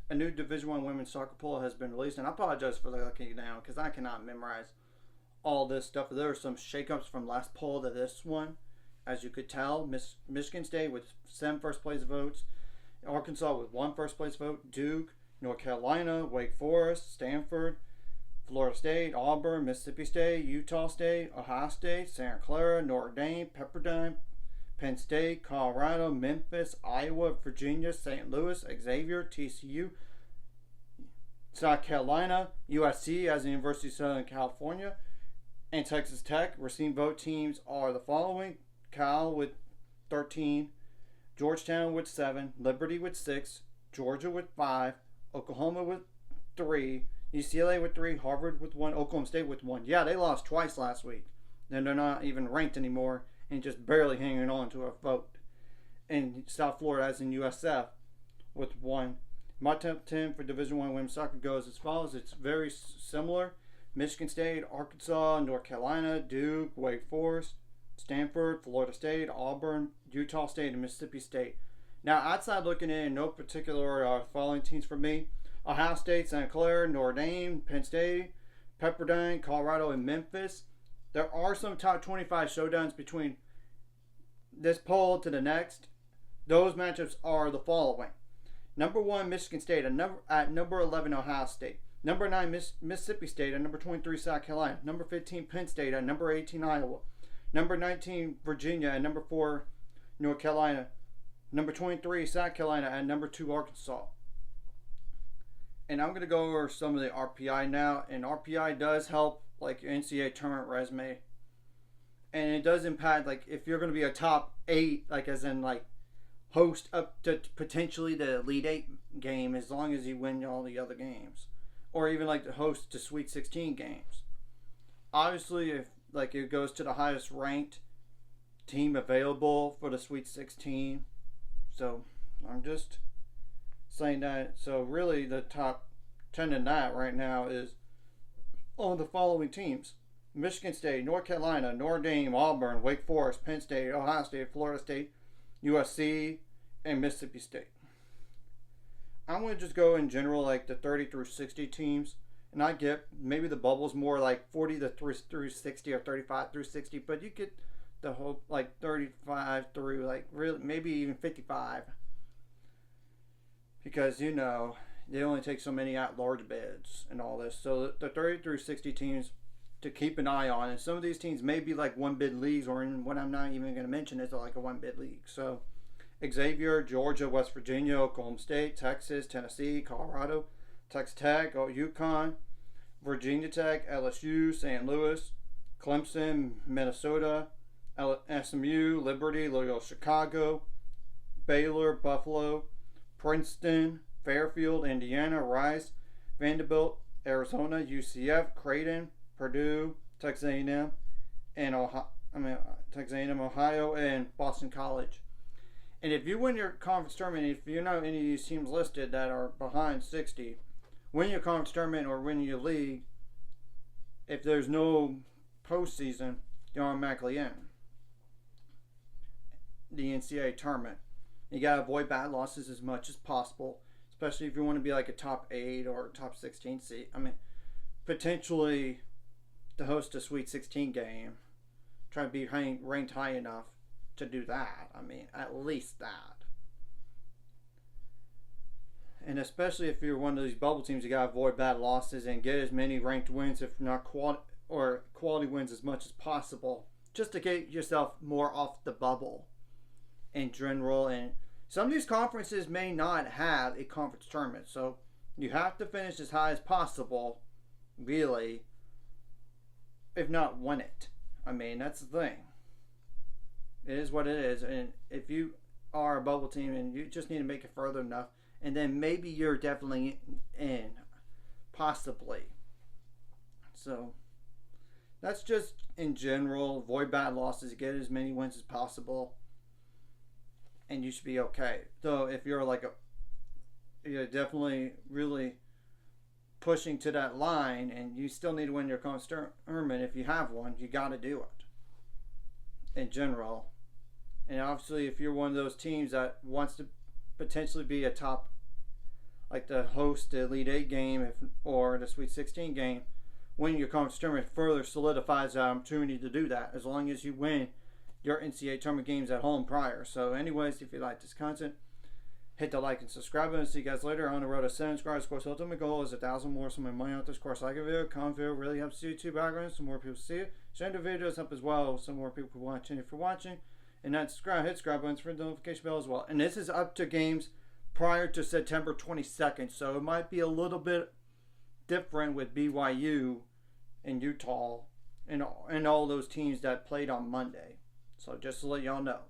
a new Division One women's soccer poll has been released, and I apologize for looking down because I cannot memorize all this stuff. There are some shakeups from last poll to this one, as you could tell. Michigan State with 7 first place votes, Arkansas with 1 first place vote, Duke, North Carolina, Wake Forest, Stanford, Florida State, Auburn, Mississippi State, Utah State, Ohio State, Santa Clara, Notre Dame, Pepperdine, Penn State, Colorado, Memphis, Iowa, Virginia, St. Louis, Xavier, TCU, South Carolina, USC as the University of Southern California, and Texas Tech. Receiving vote teams are the following: Cal with 13, Georgetown with 7, Liberty with 6, Georgia with 5, Oklahoma with 3, UCLA with 3, Harvard with 1, Oklahoma State with 1. Yeah, they lost twice last week. And they're not even ranked anymore and just barely hanging on to a vote. And South Florida, as in USF, with 1. My top 10 for Division I women's soccer goes as follows. It's very similar. Michigan State, Arkansas, North Carolina, Duke, Wake Forest, Stanford, Florida State, Auburn, Utah State, and Mississippi State. Now, outside looking in no particular following teams for me: Ohio State, Santa Clara, Notre Dame, Penn State, Pepperdine, Colorado, and Memphis. There are some top 25 showdowns between this poll to the next. Those matchups are the following: number 1, Michigan State, at number 11, Ohio State. Number 9, Mississippi State, at number 23, South Carolina. Number 15, Penn State, at number 18, Iowa. Number 19, Virginia, at number 4, North Carolina. Number 23, South Carolina, at number 2, Arkansas. And I'm going to go over some of the RPI now. And RPI does help, like, your NCAA tournament resume. And it does impact, like, if you're going to be a top 8, like, as in, like, host up to potentially the Elite 8 game, as long as you win all the other games. Or even, like, the host to Sweet 16 games. Obviously, if, like, it goes to the highest ranked team available for the Sweet 16. So, I'm just saying that. So, really, the top 10 in that right now is on the following teams: Michigan State, North Carolina, Notre Dame, Auburn, Wake Forest, Penn State, Ohio State, Florida State, USC, and Mississippi State. I'm going to just go in general, like, the 30 through 60 teams. And I get maybe the bubble's more like 40 through 60 or 35 through 60. But you get the whole, like, 35 through, like, really, maybe even 55. Because, you know, they only take so many at-large bids and all this. So the 30 through 60 teams to keep an eye on. And some of these teams may be like one-bid leagues, or in what I'm not even going to mention is like a one-bid league. So Xavier, Georgia, West Virginia, Oklahoma State, Texas, Tennessee, Colorado, Texas Tech, UConn, Virginia Tech, LSU, St. Louis, Clemson, Minnesota, SMU, Liberty, Loyola Chicago, Baylor, Buffalo, Princeton, Fairfield, Indiana, Rice, Vanderbilt, Arizona, UCF, Creighton, Purdue, Texas A&M, and Texas A&M, Ohio, and Boston College. And if you win your conference tournament, if you know any of these teams listed that are behind 60, win your conference tournament or win your league, if there's no postseason, you're automatically in the NCAA tournament. You got to avoid bad losses as much as possible, especially if you want to be like a top 8 or top 16 seed. I mean, potentially to host a Sweet 16 game, try to be ranked high enough to do that. I mean, at least that. And especially if you're one of these bubble teams, you gotta avoid bad losses and get as many ranked wins, if not quality wins, as much as possible, just to get yourself more off the bubble in general. And some of these conferences may not have a conference tournament, so you have to finish as high as possible, really, if not win it. I mean, that's the thing. It is what it is. And if you are a bubble team and you just need to make it further enough, and then maybe you're definitely in, possibly. So that's just in general. Avoid bad losses, get as many wins as possible, and you should be okay. So if you're like you're definitely really pushing to that line, and you still need to win your conference tournament, if you have one, you got to do it in general. And obviously, if you're one of those teams that wants to potentially be a top like to host the Elite 8 game or the Sweet 16 game, winning your conference tournament further solidifies the opportunity to do that, as long as you win your NCAA tournament games at home prior. So anyways, if you like this content, hit the like and subscribe button. See you guys later. On the road to 7 subscribers. Of course, ultimate goal is 1,000 more. So my money out this course. Like a video, comment video really helps YouTube algorithms so more people see it. Share the videos up as well so more people watching if you're watching. And then subscribe, hit subscribe buttons for the notification bell as well. And this is up to games prior to September 22nd. So it might be a little bit different with BYU and Utah and all those teams that played on Monday. So just to let y'all know.